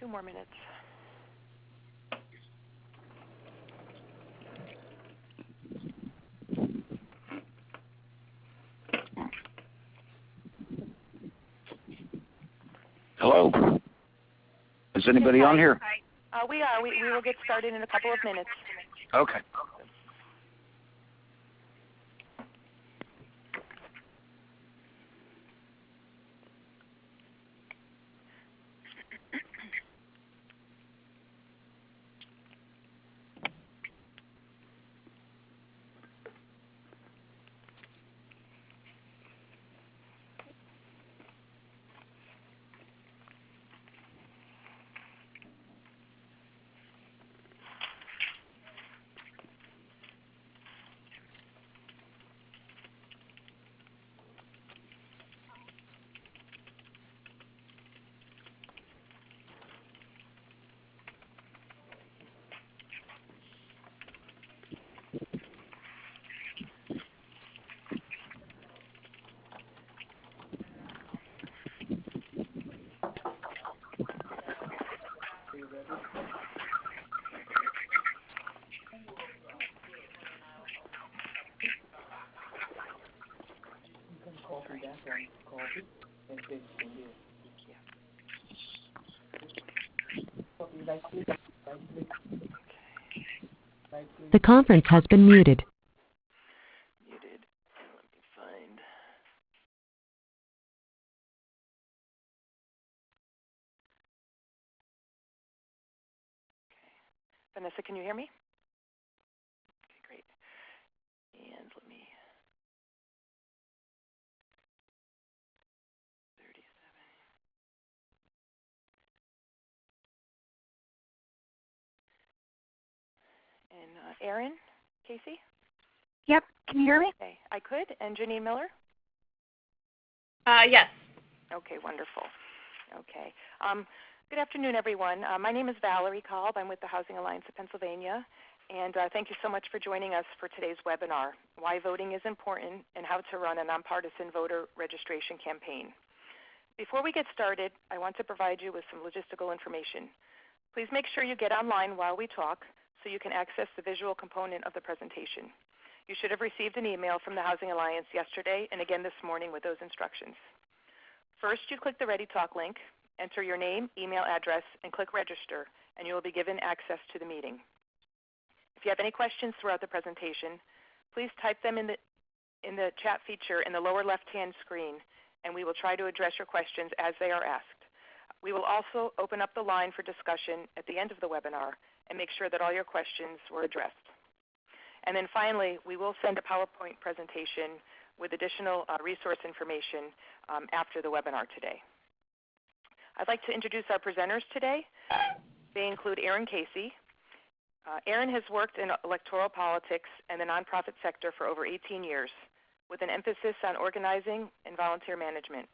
2 more minutes. Hello. Is anybody on here? We are. We will get started in a couple of minutes. Okay. The conference has been muted. Muted. Let me find. Okay. Vanessa, can you hear me? Okay, great. And let me. 37. And Erin, Casey? Yep. Can you hear me? Okay, I could. And Jennine Miller? Yes. Okay, wonderful. Okay. Good afternoon, everyone. My name is Valerie Kolb. I'm with the Housing Alliance of Pennsylvania. And thank you so much for joining us for today's webinar, Why Voting is Important and How to Run a Nonpartisan Voter Registration Campaign. Before we get started, I want to provide you with some logistical information. Please make sure you get online while we talk so you can access the visual component of the presentation. You should have received an email from the Housing Alliance yesterday and again this morning with those instructions. First, you click the Ready Talk link, enter your name, email address, and click Register, and you will be given access to the meeting. If you have any questions throughout the presentation, please type them in the chat feature in the lower left-hand screen, and we will try to address your questions as they are asked. We will also open up the line for discussion at the end of the webinar and make sure that all your questions were addressed. And then finally, we will send a PowerPoint presentation with additional resource information after the webinar today. I'd like to introduce our presenters today. They include Erin Casey. Erin has worked in electoral politics and the nonprofit sector for over 18 years, with an emphasis on organizing and volunteer management.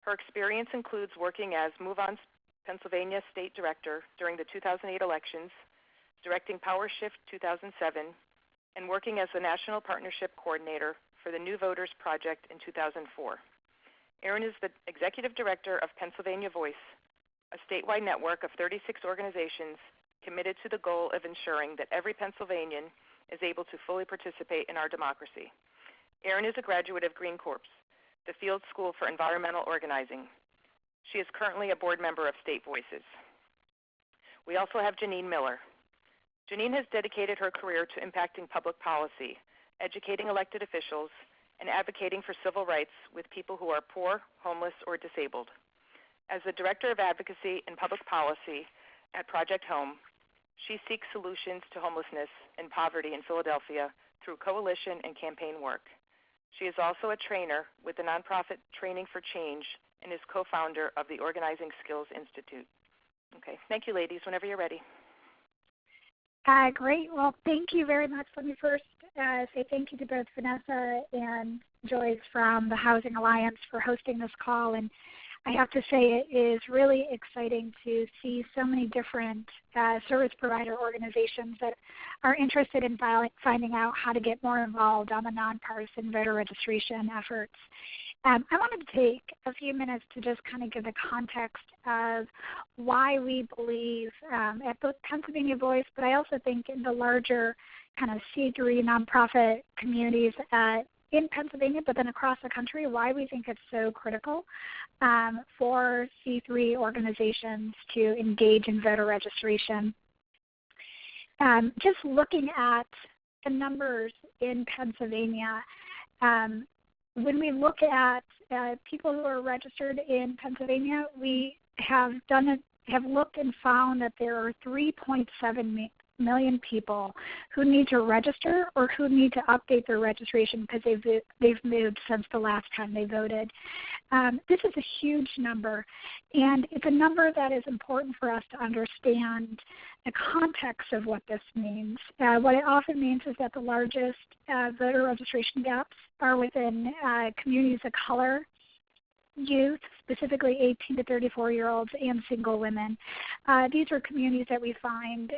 Her experience includes working as MoveOn's Pennsylvania State Director during the 2008 elections, directing PowerShift 2007, and working as the National Partnership Coordinator for the New Voters Project in 2004. Erin is the Executive Director of Pennsylvania Voice, a statewide network of 36 organizations committed to the goal of ensuring that every Pennsylvanian is able to fully participate in our democracy. Erin is a graduate of Green Corps, the Field School for Environmental Organizing. She is currently a board member of State Voices. We also have Jennine Miller. Jennine has dedicated her career to impacting public policy, educating elected officials, and advocating for civil rights with people who are poor, homeless, or disabled. As the Director of Advocacy and Public Policy at Project H.O.M.E, she seeks solutions to homelessness and poverty in Philadelphia through coalition and campaign work. She is also a trainer with the nonprofit Training for Change and is co-founder of the Organizing Skills Institute. Okay, thank you, ladies. Whenever you're ready. Great. Well, thank you very much. Let me first say thank you to both Vanessa and Joyce from the Housing Alliance for hosting this call. And I have to say it is really exciting to see so many different service provider organizations that are interested in finding out how to get more involved on the nonpartisan voter registration efforts. I wanted to take a few minutes to just kind of give the context of why we believe at both Pennsylvania Voice, but I also think in the larger kind of C3 nonprofit communities in Pennsylvania, but then across the country, why we think it's so critical for C3 organizations to engage in voter registration. Just looking at the numbers in Pennsylvania, when we look at people who are registered in Pennsylvania, we have looked and found that there are 3.7 million people who need to register or who need to update their registration because they've moved since the last time they voted. This is a huge number, and it's a number that is important for us to understand the context of what this means. What it often means is that the largest voter registration gaps are within communities of color, youth, specifically 18 to 34-year-olds, and single women. These are communities that we find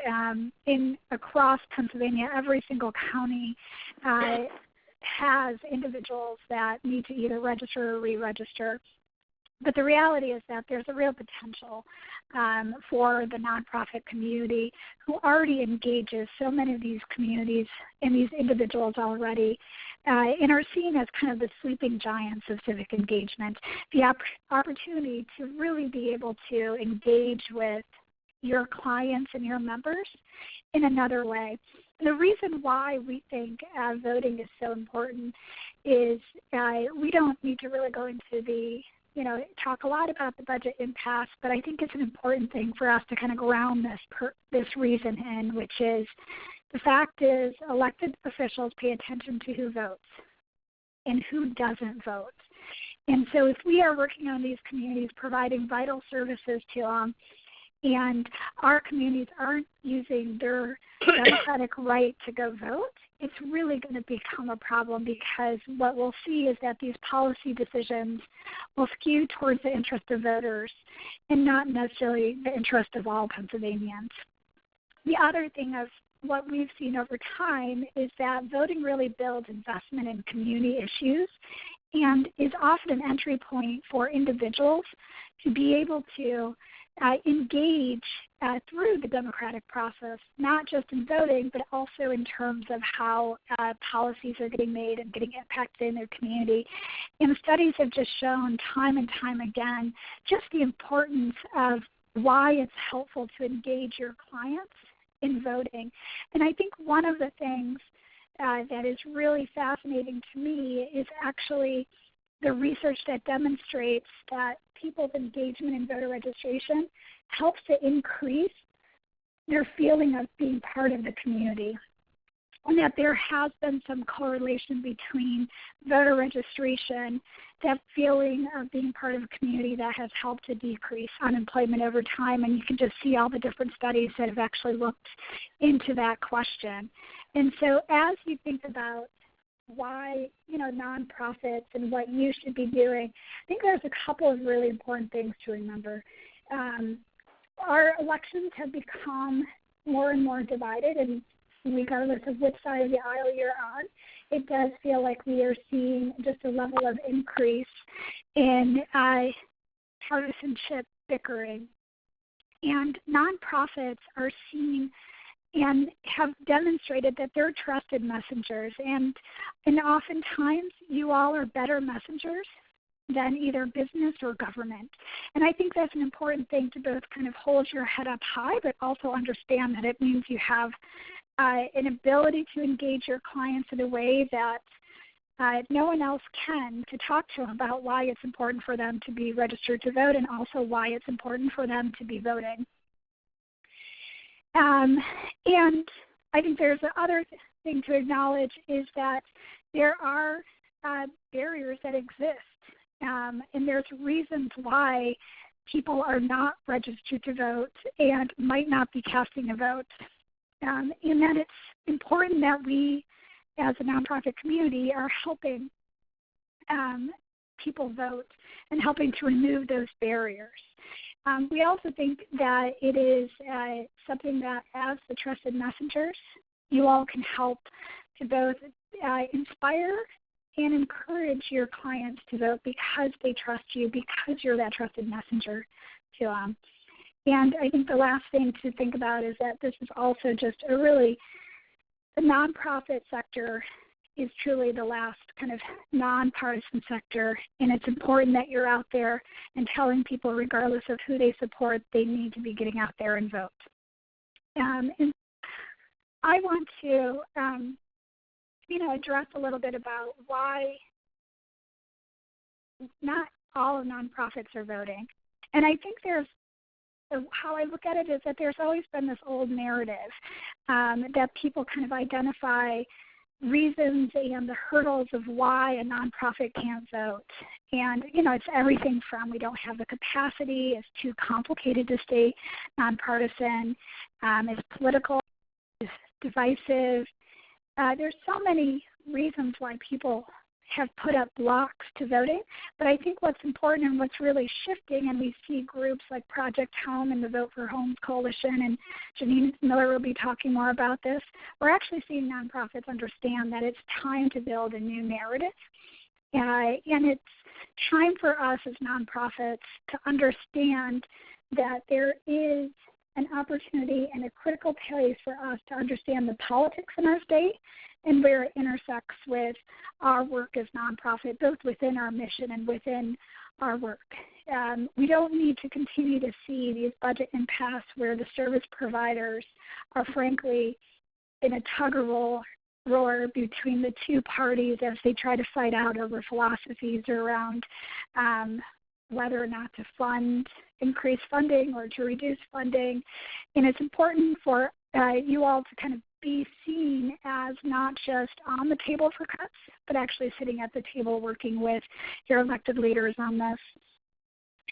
across Pennsylvania. Every single county has individuals that need to either register or re-register. But the reality is that there's a real potential for the nonprofit community who already engages so many of these communities and these individuals already and are seen as kind of the sleeping giants of civic engagement. The opportunity to really be able to engage with your clients and your members in another way. The reason why we think voting is so important is we don't need to really go into talk a lot about the budget impasse, but I think it's an important thing for us to kind of ground this reason in, which is the fact is elected officials pay attention to who votes and who doesn't vote. And so if we are working on these communities, providing vital services to them, and our communities aren't using their democratic right to go vote, it's really going to become a problem because what we'll see is that these policy decisions will skew towards the interest of voters and not necessarily the interest of all Pennsylvanians. The other thing of what we've seen over time is that voting really builds investment in community issues and is often an entry point for individuals to be able to engage through the democratic process, not just in voting, but also in terms of how policies are getting made and getting impacted in their community. And studies have just shown time and time again just the importance of why it's helpful to engage your clients in voting. And I think one of the things that is really fascinating to me is actually the research that demonstrates that people's engagement in voter registration helps to increase their feeling of being part of the community, and that there has been some correlation between voter registration, that feeling of being part of a community, that has helped to decrease unemployment over time. And you can just see all the different studies that have actually looked into that question. And so as you think about why, nonprofits and what you should be doing, I think there's a couple of really important things to remember. Our elections have become more and more divided, and regardless of which side of the aisle you're on, it does feel like we are seeing just a level of increase in partisanship bickering. And nonprofits are seen and have demonstrated that they're trusted messengers. And oftentimes, you all are better messengers than either business or government. And I think that's an important thing to both kind of hold your head up high, but also understand that it means you have an ability to engage your clients in a way that no one else can, to talk to them about why it's important for them to be registered to vote and also why it's important for them to be voting. And I think there's the other thing to acknowledge is that there are barriers that exist, and there's reasons why people are not registered to vote and might not be casting a vote, and that it's important that we, as a nonprofit community, are helping people vote and helping to remove those barriers. We also think that it is something that, as the trusted messengers, you all can help to both inspire and encourage your clients to vote because they trust you, because you're that trusted messenger to them. And I think the last thing to think about is that this is also just the nonprofit sector is truly the last kind of nonpartisan sector, and it's important that you're out there and telling people, regardless of who they support, they need to be getting out there and vote. And I want to, address a little bit about why not all of nonprofits are voting. And I think how I look at it is that there's always been this old narrative that people kind of identify reasons and the hurdles of why a nonprofit can't vote. And, it's everything from we don't have the capacity, it's too complicated to stay nonpartisan, it's political, it's divisive. There's so many reasons why people have put up blocks to voting, but I think what's important and what's really shifting, and we see groups like Project H.O.M.E and the Vote for Homes Coalition, and Jennine Miller will be talking more about this, we're actually seeing nonprofits understand that it's time to build a new narrative, and it's time for us as nonprofits to understand that there is an opportunity and a critical place for us to understand the politics in our state and where it intersects with our work as nonprofit, both within our mission and within our work. We don't need to continue to see these budget impasse where the service providers are frankly in a tug-of-war between the two parties as they try to fight out over philosophies around whether or not to increase funding or to reduce funding. And it's important for you all to kind of be seen as not just on the table for cuts, but actually sitting at the table working with your elected leaders on this.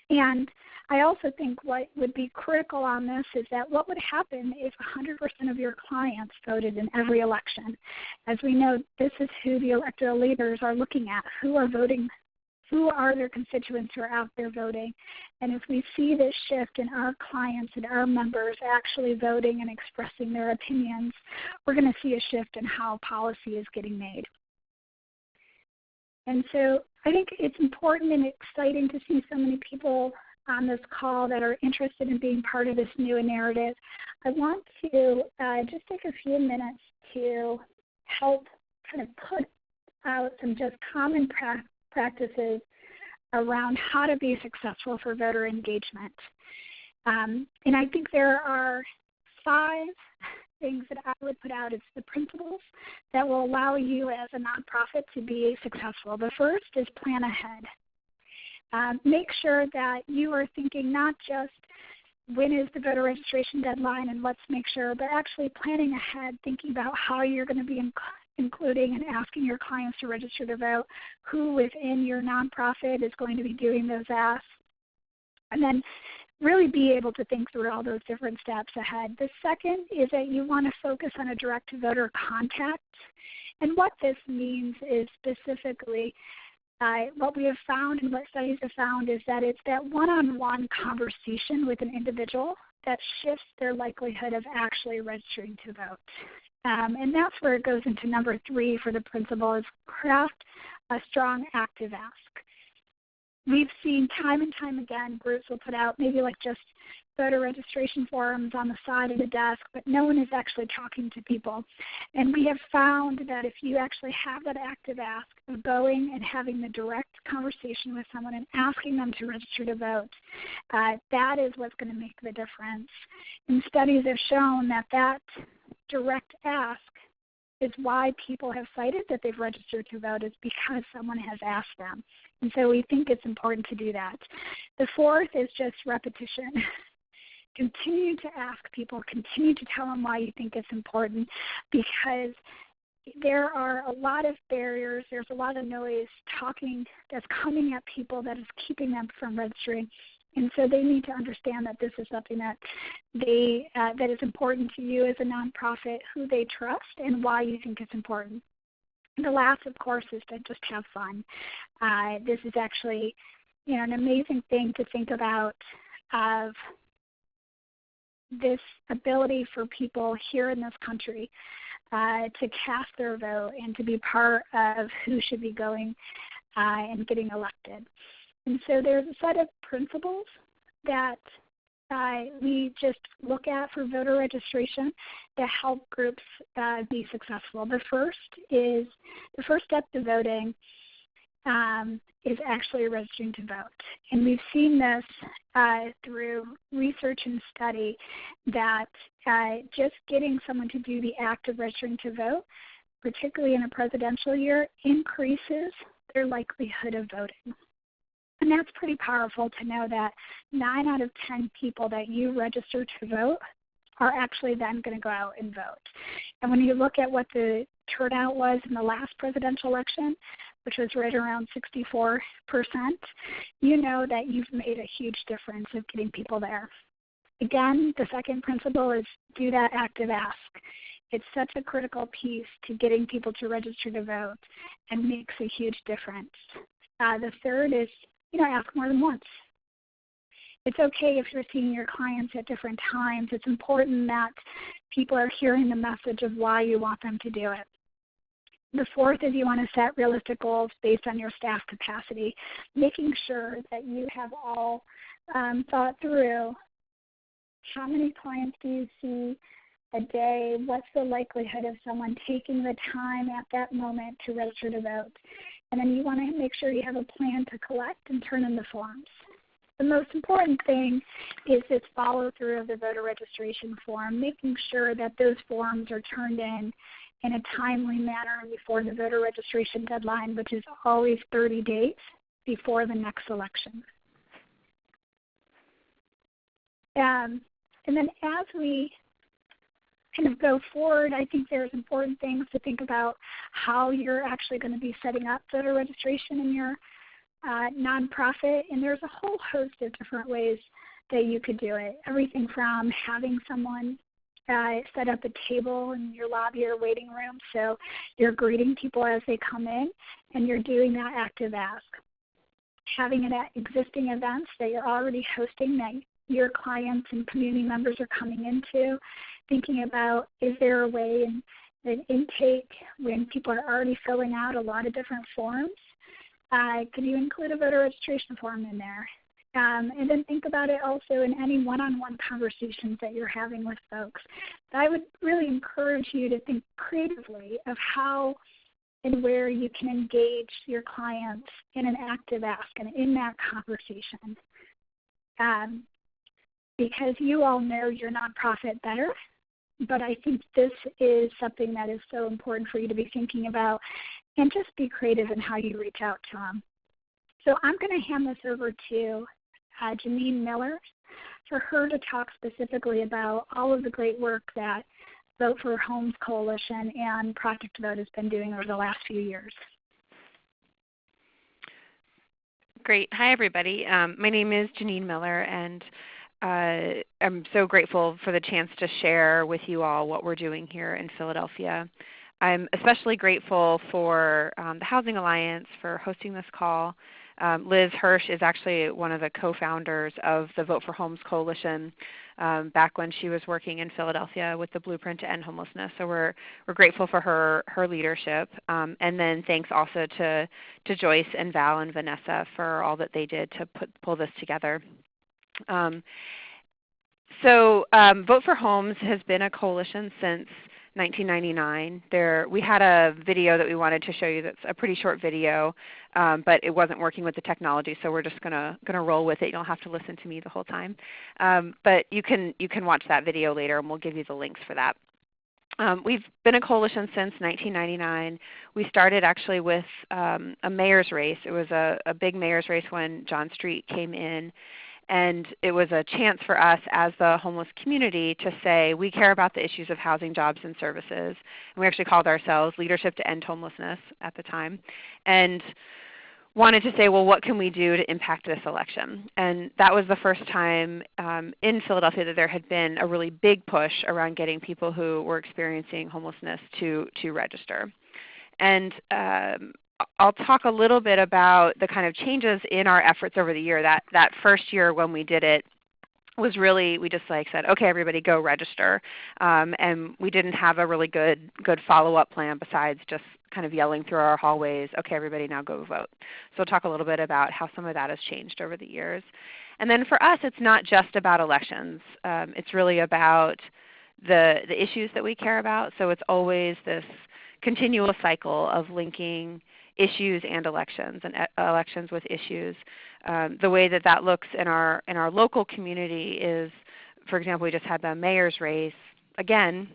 And I also think what would be critical on this is that what would happen if 100% of your clients voted in every election? As we know, this is who the electoral leaders are looking at, who are voting, who are their constituents who are out there voting. And if we see this shift in our clients and our members actually voting and expressing their opinions, we're going to see a shift in how policy is getting made. And so I think it's important and exciting to see so many people on this call that are interested in being part of this new narrative. I want to just take a few minutes to help kind of put out some just common practices around how to be successful for voter engagement. And I think there are 5 things that I would put out as the principles that will allow you as a nonprofit to be successful. The first is plan ahead. Make sure that you are thinking not just when is the voter registration deadline and let's make sure, but actually planning ahead, thinking about how you're going to be including and asking your clients to register to vote, who within your nonprofit is going to be doing those asks, and then really be able to think through all those different steps ahead. The second is that you want to focus on a direct-to-voter contact, and what this means is specifically what we have found and what studies have found is that it's that one-on-one conversation with an individual that shifts their likelihood of actually registering to vote. And that's where it goes into number 3 for the principle is craft a strong active ask. We've seen time and time again groups will put out maybe like just voter registration forms on the side of the desk, but no one is actually talking to people. And we have found that if you actually have that active ask of going and having the direct conversation with someone and asking them to register to vote, that is what's going to make the difference. And studies have shown that that direct ask is why people have cited that they've registered to vote is because someone has asked them. And so we think it's important to do that. The fourth is just repetition. Continue to ask people, continue to tell them why you think it's important, because there are a lot of barriers, there's a lot of noise that's coming at people that is keeping them from registering. And so they need to understand that this is something that that is important to you as a nonprofit, who they trust, and why you think it's important. And the last, of course, is to just have fun. This is actually, an amazing thing to think about of this ability for people here in this country to cast their vote and to be part of who should be going and getting elected. And so there's a set of principles that we just look at for voter registration to help groups be successful. The first step to voting is actually registering to vote. And we've seen this through research and study that just getting someone to do the act of registering to vote, particularly in a presidential year, increases their likelihood of voting. And that's pretty powerful to know that 9 out of 10 people that you register to vote are actually then going to go out and vote. And when you look at what the turnout was in the last presidential election, which was right around 64%, you know that you've made a huge difference of getting people there. Again, the second principle is do that active ask. It's such a critical piece to getting people to register to vote and makes a huge difference. The third is, ask more than once. It's okay if you're seeing your clients at different times. It's important that people are hearing the message of why you want them to do it. The fourth is you want to set realistic goals based on your staff capacity, making sure that you have all thought through how many clients do you see a day, what's the likelihood of someone taking the time at that moment to register to vote. And then you want to make sure you have a plan to collect and turn in the forms. The most important thing is this follow-through of the voter registration form, making sure that those forms are turned in a timely manner before the voter registration deadline, which is always 30 days before the next election. And then as we kind of go forward, I think there's important things to think about how you're actually going to be setting up voter registration in your nonprofit, and there's a whole host of different ways that you could do it. Everything from having someone set up a table in your lobby or waiting room so you're greeting people as they come in and you're doing that active ask. Having it at existing events that you're already hosting that your clients and community members are coming into, thinking about is there a way in an intake when people are already filling out a lot of different forms, could you include a voter registration form in there? And then think about it also in any one-on-one conversations that you're having with folks. I would really encourage you to think creatively of how and where you can engage your clients in an active ask and in that conversation. Because you all know your nonprofit better, but I think this is something that is so important for you to be thinking about, and just be creative in how you reach out to them. So I'm going to hand this over to Jennine Miller for her to talk specifically about all of the great work that Vote for Homes Coalition and Project Vote has been doing over the last few years. Great. Hi, everybody. My name is Jennine Miller, and I'm so grateful for the chance to share with you all what we're doing here in Philadelphia. I'm especially grateful for the Housing Alliance for hosting this call. Liz Hirsch is actually one of the co-founders of the Vote for Homes Coalition back when she was working in Philadelphia with the Blueprint to End Homelessness. So we're grateful for her leadership. And then thanks also to Joyce and Val and Vanessa for all that they did to pull this together. Vote for Homes has been a coalition since 1999. We had a video that we wanted to show you that's a pretty short video, but it wasn't working with the technology, so we're just gonna roll with it. You don't have to listen to me the whole time. But you can watch that video later, and we'll give you the links for that. We've been a coalition since 1999. We started actually with a mayor's race. It was a big mayor's race when John Street came in. And it was a chance for us as the homeless community to say we care about the issues of housing, jobs, and services. And we actually called ourselves Leadership to End Homelessness at the time. And wanted to say, well, what can we do to impact this election? And that was the first time in Philadelphia that there had been a really big push around getting people who were experiencing homelessness to register. And I'll talk a little bit about the kind of changes in our efforts over the year. That first year when we did it, was really, we just said, okay, everybody go register. And we didn't have a really good follow-up plan besides just kind of yelling through our hallways, okay, everybody now go vote. So we'll talk a little bit about how some of that has changed over the years. And then for us, it's not just about elections. It's really about the issues that we care about. So it's always this continual cycle of linking issues and elections elections with issues. The way that looks in our local community is, for example, we just had the mayor's race again,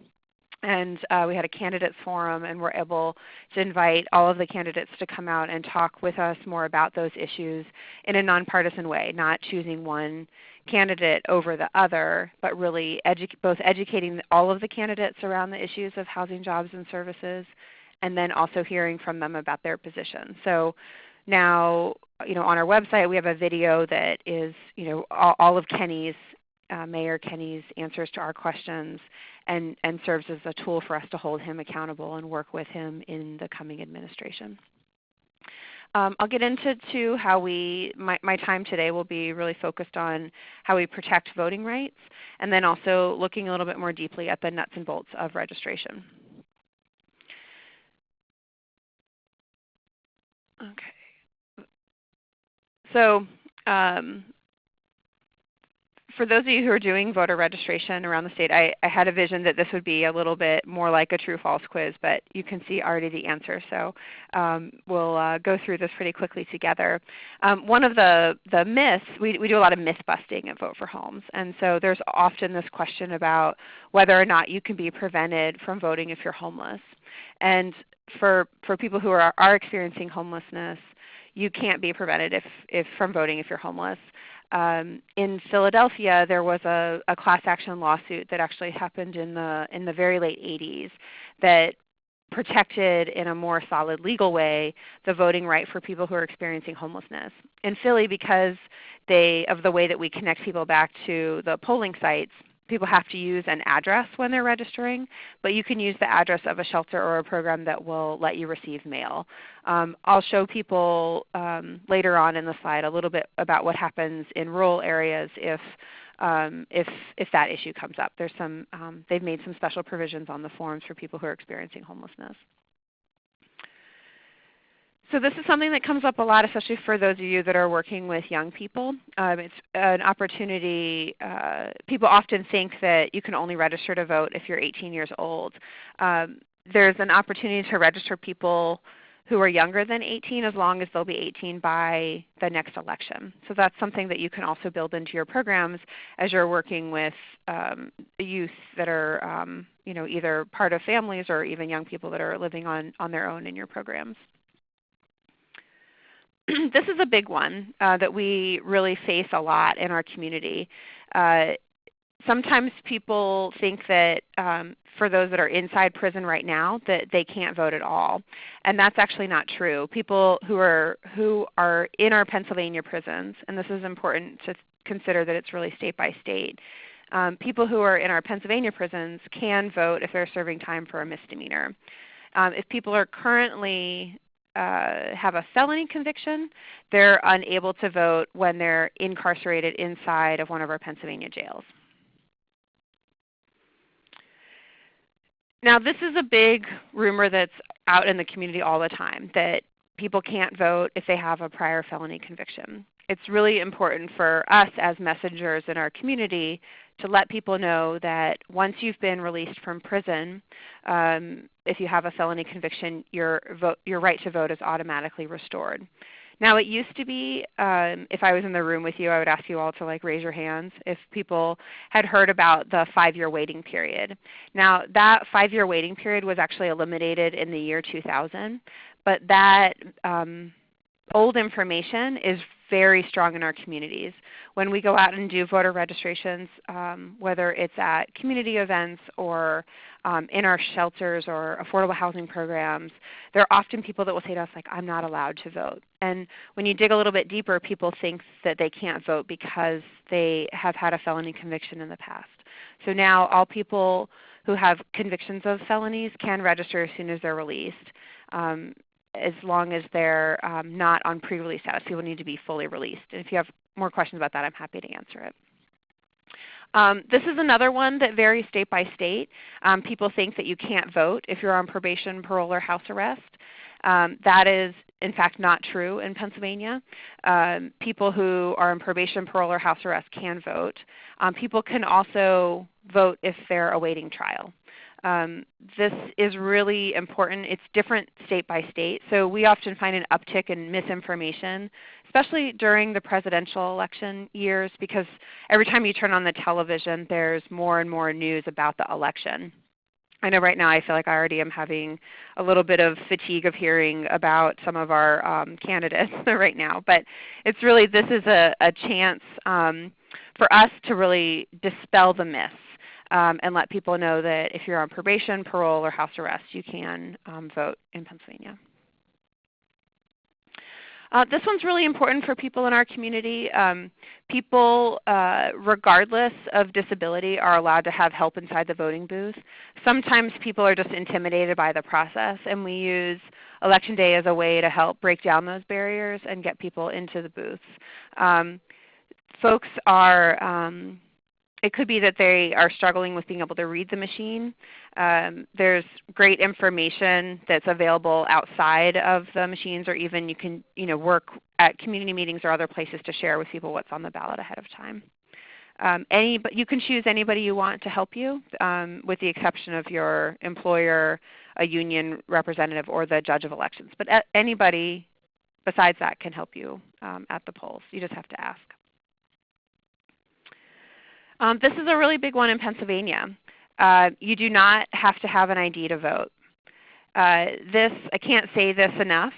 and we had a candidates forum, and we're able to invite all of the candidates to come out and talk with us more about those issues in a nonpartisan way, not choosing one candidate over the other, but really both educating all of the candidates around the issues of housing, jobs, and services, and then also hearing from them about their position. So now, on our website we have a video that is, all of Kenny's, Mayor Kenny's answers to our questions, and serves as a tool for us to hold him accountable and work with him in the coming administration. I'll get into how my time today will be really focused on how we protect voting rights, and then also looking a little bit more deeply at the nuts and bolts of registration. Okay. So for those of you who are doing voter registration around the state, I had a vision that this would be a little bit more like a true-false quiz, but you can see already the answer. So we'll go through this pretty quickly together. One of the myths, we do a lot of myth busting at Vote for Homes, and so there's often this question about whether or not you can be prevented from voting if you're homeless. And for people who are experiencing homelessness, you can't be prevented from voting if you're homeless. In Philadelphia, there was a class action lawsuit that actually happened in the very late 80s that protected in a more solid legal way the voting right for people who are experiencing homelessness. In Philly, because of the way that we connect people back to the polling sites, people have to use an address when they're registering, but you can use the address of a shelter or a program that will let you receive mail. I'll show people later on in the slide a little bit about what happens in rural areas if that issue comes up. There's they've made some special provisions on the forms for people who are experiencing homelessness. So this is something that comes up a lot, especially for those of you that are working with young people. It's an opportunity. People often think that you can only register to vote if you're 18 years old. There's an opportunity to register people who are younger than 18 as long as they'll be 18 by the next election. So that's something that you can also build into your programs as you're working with youth that are either part of families or even young people that are living on their own in your programs. This is a big one that we really face a lot in our community. Sometimes people think that for those that are inside prison right now that they can't vote at all, and that's actually not true. People who are in our Pennsylvania prisons, and this is important to consider that it's really state by state, people who are in our Pennsylvania prisons can vote if they're serving time for a misdemeanor. If people are currently have a felony conviction, they're unable to vote when they're incarcerated inside of one of our Pennsylvania jails. Now this is a big rumor that's out in the community all the time, that people can't vote if they have a prior felony conviction. It's really important for us as messengers in our community to let people know that once you've been released from prison, if you have a felony conviction, your right to vote is automatically restored. Now it used to be, if I was in the room with you, I would ask you all to raise your hands if people had heard about the 5-year waiting period. Now that 5-year waiting period was actually eliminated in the year 2000, but that old information is very strong in our communities. When we go out and do voter registrations, whether it's at community events or in our shelters or affordable housing programs, there are often people that will say to us, I'm not allowed to vote. And when you dig a little bit deeper, people think that they can't vote because they have had a felony conviction in the past. So now all people who have convictions of felonies can register as soon as they're released. As long as they're not on pre-release status. People need to be fully released. And if you have more questions about that, I'm happy to answer it. This is another one that varies state by state. People think that you can't vote if you're on probation, parole, or house arrest. That is in fact not true in Pennsylvania. People who are on probation, parole, or house arrest can vote. People can also vote if they're awaiting trial. This is really important. It's different state by state. So we often find an uptick in misinformation, especially during the presidential election years, because every time you turn on the television, there's more and more news about the election. I know right now I feel like I already am having a little bit of fatigue of hearing about some of our candidates right now. But it's really, this is a chance for us to really dispel the myths and let people know that if you're on probation, parole, or house arrest, you can vote in Pennsylvania. This one's really important for people in our community. People, regardless of disability, are allowed to have help inside the voting booth. Sometimes people are just intimidated by the process, and we use Election Day as a way to help break down those barriers and get people into the booths. Folks are, it could be that they are struggling with being able to read the machine. There's great information that's available outside of the machines, or even you can work at community meetings or other places to share with people what's on the ballot ahead of time. You can choose anybody you want to help you, with the exception of your employer, a union representative, or the judge of elections. But anybody besides that can help you at the polls. You just have to ask. This is a really big one in Pennsylvania. You do not have to have an ID to vote. I can't say this enough.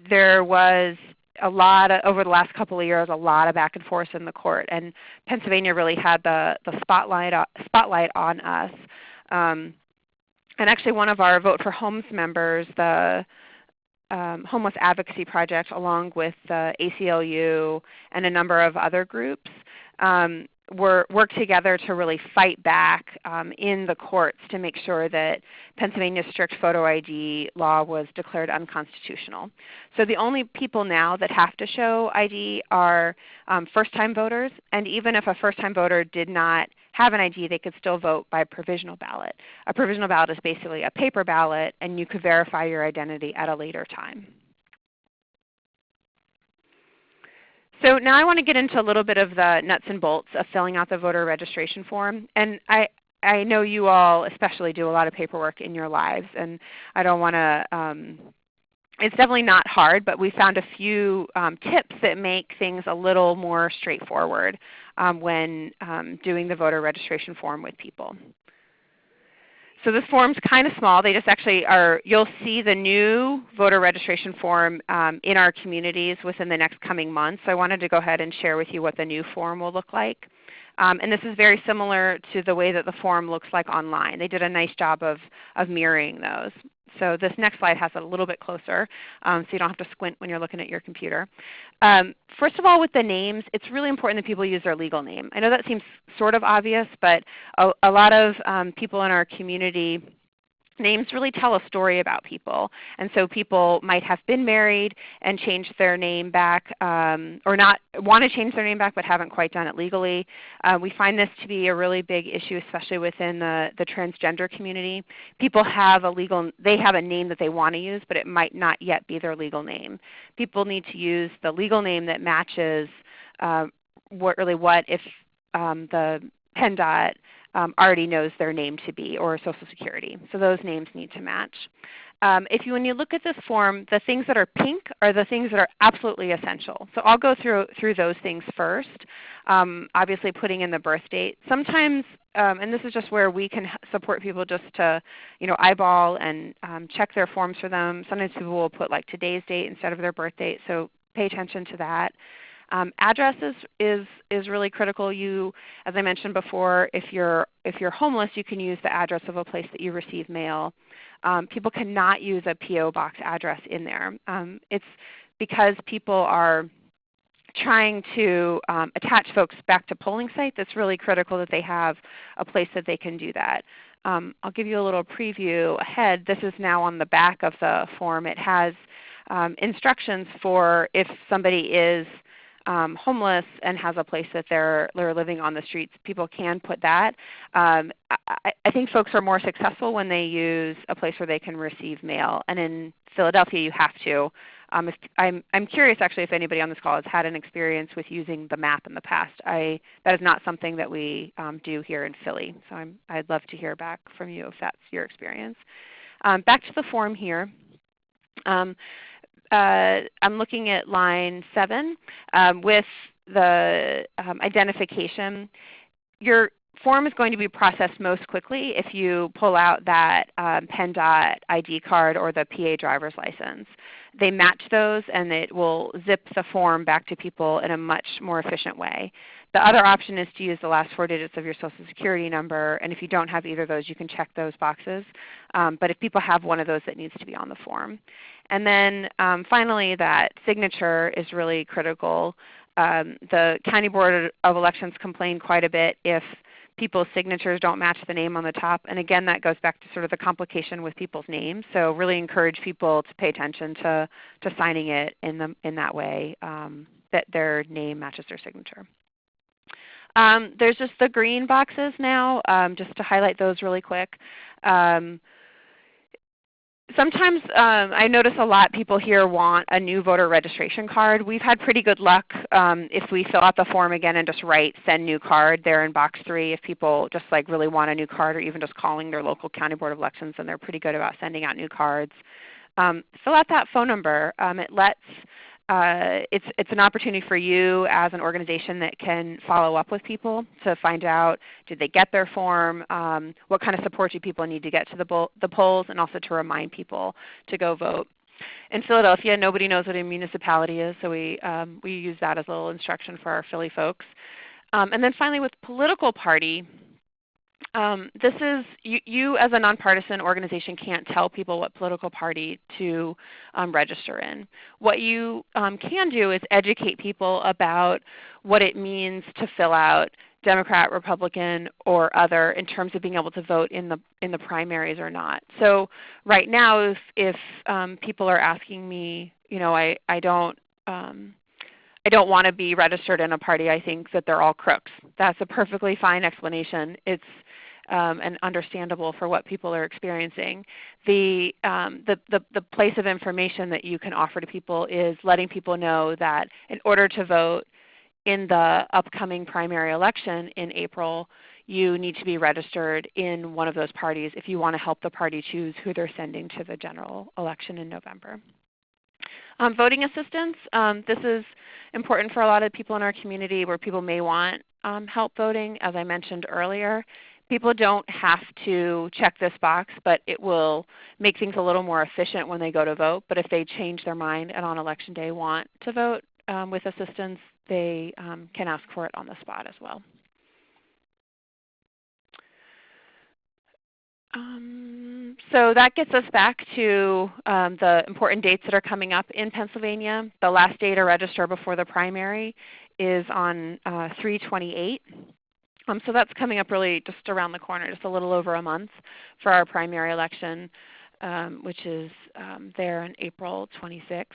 There was a lot of, over the last couple of years, a lot of back and forth in the court, and Pennsylvania really had the spotlight on us. And actually, one of our Vote for Homes members, the Homeless Advocacy Project, along with the ACLU and a number of other groups, work together to really fight back in the courts to make sure that Pennsylvania's strict photo ID law was declared unconstitutional. So the only people now that have to show ID are first-time voters, and even if a first-time voter did not have an ID, they could still vote by provisional ballot. A provisional ballot is basically a paper ballot, and you could verify your identity at a later time. So now I want to get into a little bit of the nuts and bolts of filling out the voter registration form. And I know you all especially do a lot of paperwork in your lives, and I don't want to, it's definitely not hard, but we found a few tips that make things a little more straightforward when doing the voter registration form with people. So this form's kind of small. They just actually are, you'll see the new voter registration form in our communities within the next coming months. So I wanted to go ahead and share with you what the new form will look like. And this is very similar to the way that the form looks like online. They did a nice job of mirroring those. So this next slide has it a little bit closer, so you don't have to squint when you're looking at your computer. First of all, with the names, it's really important that people use their legal name. I know that seems sort of obvious, but a lot of people in our community, names really tell a story about people. And so people might have been married and changed their name back, or not want to change their name back but haven't quite done it legally. We find this to be a really big issue, especially within the transgender community. People have they have a name that they want to use, but it might not yet be their legal name. People need to use the legal name that matches what if the PennDOT already knows their name to be, or Social Security. So those names need to match. When you look at this form, the things that are pink are the things that are absolutely essential. So I'll go through those things first. Obviously putting in the birth date. Sometimes, and this is just where we can support people just to eyeball and check their forms for them. Sometimes people will put like today's date instead of their birth date, so pay attention to that. Address is really critical. As I mentioned before, if you're homeless, you can use the address of a place that you receive mail. People cannot use a P.O. box address in there. It's because people are trying to attach folks back to polling sites. It's really critical that they have a place that they can do that. I'll give you a little preview ahead. This is now on the back of the form. It has instructions for if somebody is homeless and has a place that they're living on the streets, people can put that. I think folks are more successful when they use a place where they can receive mail. And in Philadelphia, you have to. I'm curious actually if anybody on this call has had an experience with using the map in the past. That is not something that we do here in Philly. So I'd love to hear back from you if that's your experience. Back to the form here. I'm looking at line 7 with the identification. Your form is going to be processed most quickly if you pull out that PennDOT ID card or the PA driver's license. They match those and it will zip the form back to people in a much more efficient way. The other option is to use the last 4 digits of your Social Security number, and if you don't have either of those, you can check those boxes. But if people have one of those, that needs to be on the form. And then finally, that signature is really critical. The County Board of Elections complain quite a bit if people's signatures don't match the name on the top. And again, that goes back to sort of the complication with people's names. So really encourage people to pay attention to signing it in that way that their name matches their signature. There's just the green boxes now, just to highlight those really quick. Sometimes I notice a lot people here want a new voter registration card. We've had pretty good luck if we fill out the form again and just write send new card there in box 3 if people just like really want a new card or even just calling their local county board of elections, and they're pretty good about sending out new cards. Fill out that phone number. It lets it's an opportunity for you as an organization that can follow up with people to find out did they get their form, what kind of support do people need to get to the polls, and also to remind people to go vote. In Philadelphia, nobody knows what a municipality is, so we use that as a little instruction for our Philly folks. And then finally with political party, this is, you as a nonpartisan organization can't tell people what political party to register in. What you can do is educate people about what it means to fill out Democrat, Republican, or other in terms of being able to vote in the primaries or not. So right now if people are asking me, I don't want to be registered in a party, I think that they're all crooks. That's a perfectly fine explanation. It's and understandable for what people are experiencing. The place of information that you can offer to people is letting people know that in order to vote in the upcoming primary election in April, you need to be registered in one of those parties if you want to help the party choose who they're sending to the general election in November. Voting assistance, this is important for a lot of people in our community where people may want help voting. As I mentioned earlier, people don't have to check this box, but it will make things a little more efficient when they go to vote. But if they change their mind and on Election Day want to vote with assistance, they can ask for it on the spot as well. So that gets us back to the important dates that are coming up in Pennsylvania. The last day to register before the primary is on 3/28. So that's coming up really just around the corner, just a little over a month for our primary election, which is there on April 26th.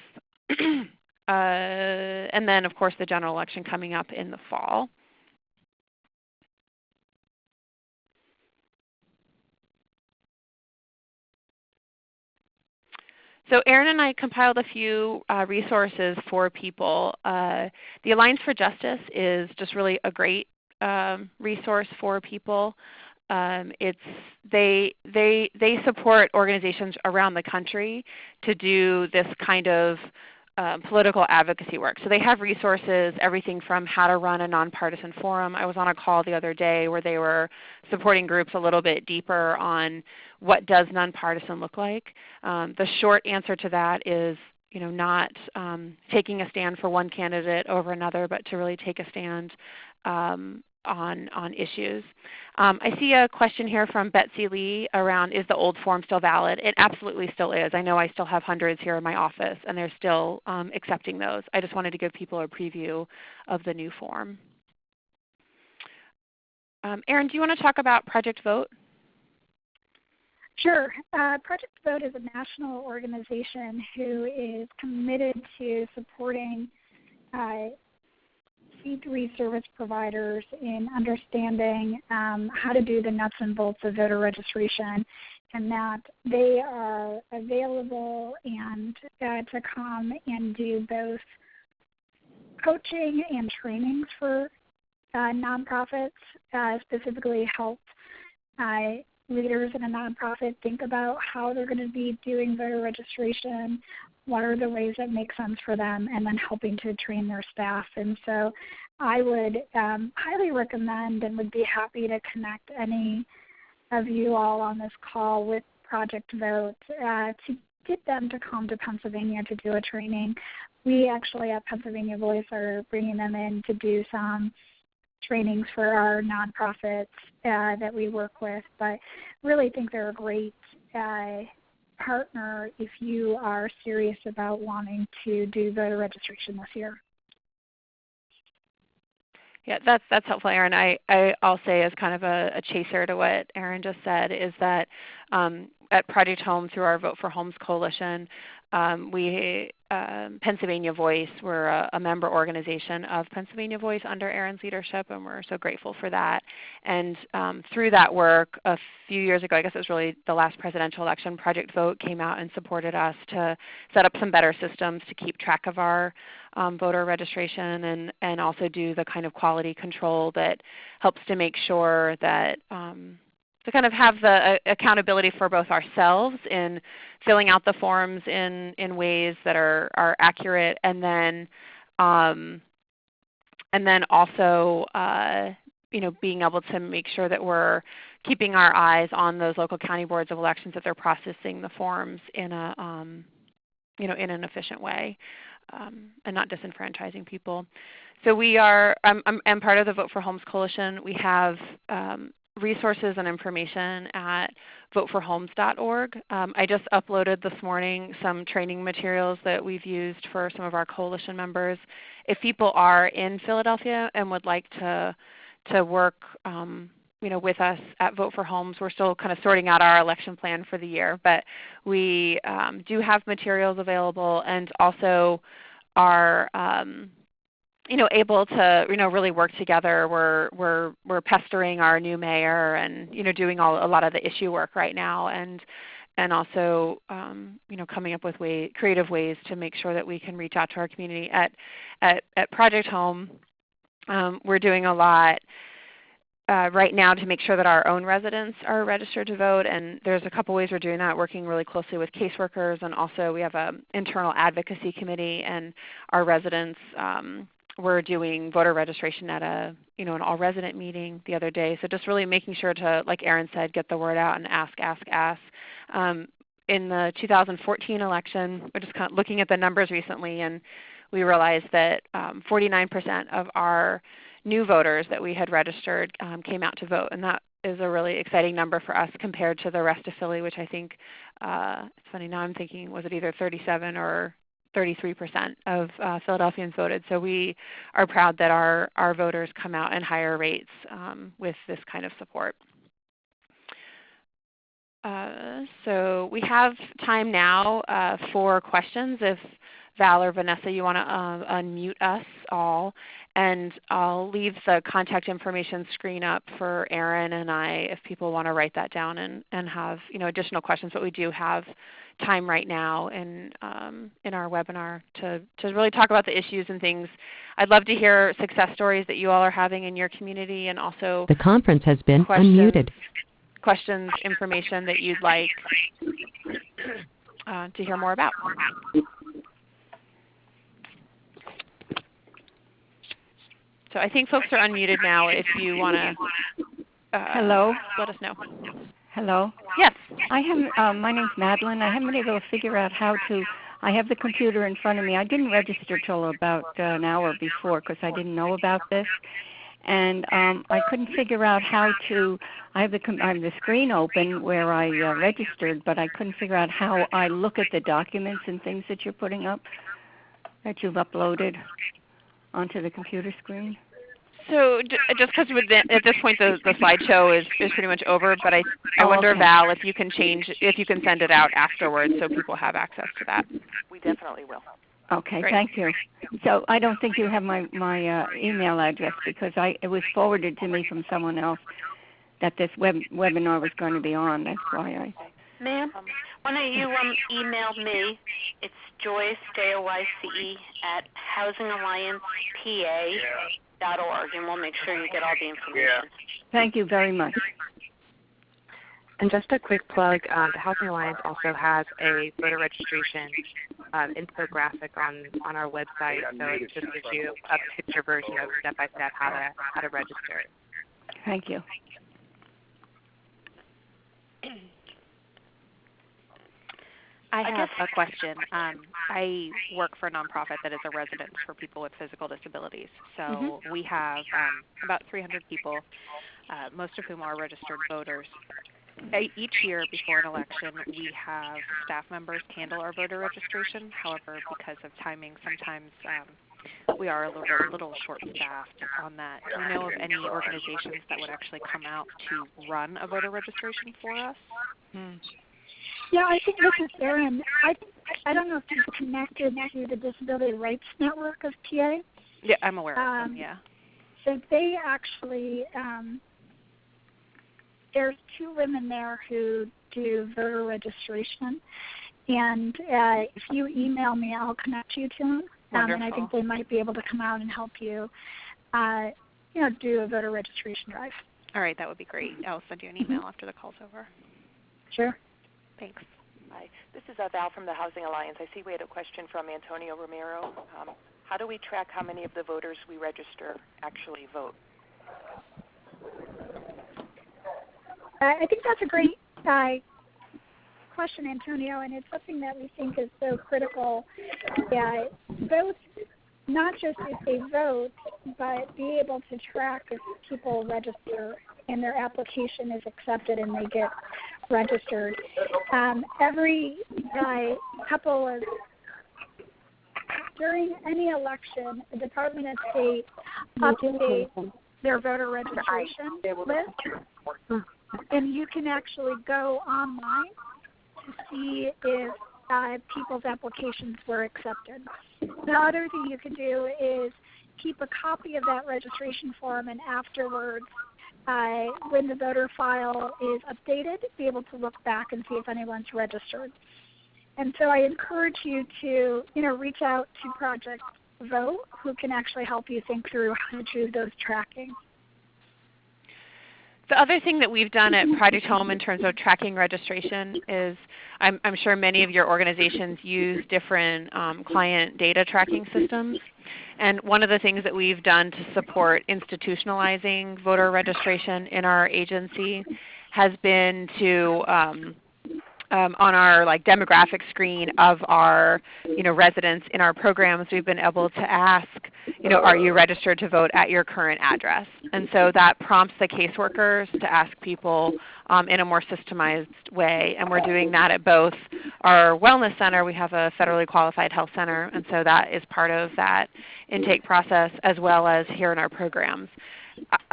And then, of course, the general election coming up in the fall. So Erin and I compiled a few resources for people. The Alliance for Justice is just really a great resource for people. They support organizations around the country to do this kind of political advocacy work. So they have resources, everything from how to run a nonpartisan forum. I was on a call the other day where they were supporting groups a little bit deeper on what does nonpartisan look like. The short answer to that is not taking a stand for one candidate over another, but to really take a stand on issues. I see a question here from Betsy Lee around, is the old form still valid? It absolutely still is. I know I still have hundreds here in my office, and they're still accepting those. I just wanted to give people a preview of the new form. Erin, do you want to talk about Project Vote? Sure. Project Vote is a national organization who is committed to supporting C3 service providers in understanding how to do the nuts and bolts of voter registration, and that they are available and to come and do both coaching and trainings for nonprofits, specifically help leaders in a nonprofit think about how they're going to be doing voter registration, what are the ways that make sense for them, and then helping to train their staff. And so I would highly recommend and would be happy to connect any of you all on this call with Project Vote to get them to come to Pennsylvania to do a training. We actually at Pennsylvania Voice are bringing them in to do some trainings for our nonprofits that we work with, but really think they're a great partner if you are serious about wanting to do voter registration this year. Yeah, that's helpful, Erin. I'll say as kind of a chaser to what Erin just said is that at Project H.O.M.E, through our Vote for Homes coalition, we Pennsylvania Voice, we're a member organization of Pennsylvania Voice under Erin's leadership, and we're so grateful for that. And through that work, a few years ago, I guess it was really the last presidential election, Project Vote came out and supported us to set up some better systems to keep track of our voter registration and also do the kind of quality control that helps to make sure that to kind of have the accountability for both ourselves in filling out the forms in ways that are accurate, and then also being able to make sure that we're keeping our eyes on those local county boards of elections, that they're processing the forms in a in an efficient way and not disenfranchising people. So we are. I'm part of the Vote for Homes coalition. We have resources and information at voteforhomes.org. I just uploaded this morning some training materials that we've used for some of our coalition members. If people are in Philadelphia and would like to work with us at Vote for Homes, we're still kind of sorting out our election plan for the year, but we do have materials available and also are able to really work together. We're pestering our new mayor and doing a lot of the issue work right now, and also coming up with creative ways to make sure that we can reach out to our community. At Project H.O.M.E, we're doing a lot right now to make sure that our own residents are registered to vote, and there's a couple ways we're doing that, working really closely with caseworkers, and also we have an internal advocacy committee, and our residents we're doing voter registration at an all-resident meeting the other day. So just really making sure to, like Erin said, get the word out and ask. In the 2014 election, we're just kind of looking at the numbers recently, and we realized that 49% of our new voters that we had registered came out to vote, and that is a really exciting number for us compared to the rest of Philly, which I think, it's funny, now I'm thinking, was it either 37 or 33% of Philadelphians voted. So we are proud that our voters come out in higher rates with this kind of support. So we have time now for questions. If Val or Vanessa, you want to unmute us all, and I'll leave the contact information screen up for Erin and I if people want to write that down and have additional questions. But we do have time right now in our webinar to really talk about the issues and things. I'd love to hear success stories that you all are having in your community, and also the conference has been unmuted. Questions, information that you'd like to hear more about. So I think folks are unmuted now. If you want to hello, let us know. Hello. Yes. I have. My name's Madeline. I haven't been able to figure out how to. I have the computer in front of me. I didn't register till about an hour before because I didn't know about this, and I couldn't figure out how to. I have the screen open where I registered, but I couldn't figure out how I look at the documents and things that you're putting up, that you've uploaded onto the computer screen. So just because at this point the slideshow is pretty much over, but I wonder, okay, Val, if you can send it out afterwards so people have access to that. We definitely will. Okay, Great. thank you. So I don't think you have my email address because it was forwarded to me from someone else that this webinar was going to be on. That's why Ma'am, why don't you email me? It's Joyce, Joyce, at housingalliancepa.org, and we'll make sure you get all the information. Thank you very much. And just a quick plug, the Housing Alliance also has a voter registration infographic on our website, so it just gives you a picture version of step-by-step how to register. Thank you. I have a question. I work for a nonprofit that is a residence for people with physical disabilities. So we have about 300 people, most of whom are registered voters. Each year before an election, we have staff members handle our voter registration. However, because of timing, sometimes we are a little short-staffed on that. Do you know of any organizations that would actually come out to run a voter registration for us? Yeah, I think this is Erin. I don't know if you're connected to the Disability Rights Network of PA. Yeah, I'm aware of them, yeah. So they actually, there's 2 women there who do voter registration. And if you email me, I'll connect you to them. And I think they might be able to come out and help you, do a voter registration drive. All right, that would be great. I'll send you an email after the call's over. Sure. Thanks. Hi, this is Val from the Housing Alliance. I see we had a question from Antonio Romero. How do we track how many of the voters we register actually vote? I think that's a great question, Antonio, and it's something that we think is so critical that vote, not just if they vote, but be able to track if people register and their application is accepted and they get registered. Every couple of, during any election, the Department of State updates their voter registration list, and you can actually go online to see if people's applications were accepted. The other thing you can do is keep a copy of that registration form, and afterwards, when the voter file is updated, be able to look back and see if anyone's registered. And so I encourage you to, reach out to Project Vote, who can actually help you think through how to do those tracking. The other thing that we've done at Project H.O.M.E in terms of tracking registration is I'm sure many of your organizations use different client data tracking systems. And one of the things that we've done to support institutionalizing voter registration in our agency has been to on our demographic screen of our residents in our programs, we've been able to ask, are you registered to vote at your current address? And so that prompts the caseworkers to ask people in a more systemized way. And we're doing that at both our wellness center. We have a federally qualified health center, and so that is part of that intake process, as well as here in our programs.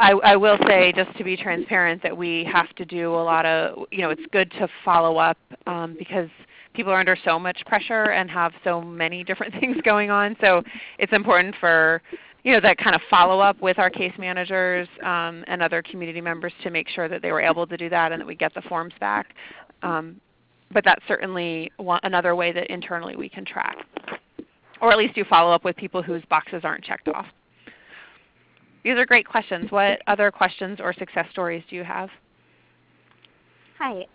I will say, just to be transparent, that we have to do a lot of, it's good to follow up because people are under so much pressure and have so many different things going on. So it's important for, that kind of follow-up with our case managers and other community members to make sure that they were able to do that and that we get the forms back. But that's certainly another way that internally we can track, or at least do follow-up with people whose boxes aren't checked off. These are great questions. What other questions or success stories do you have? Hi,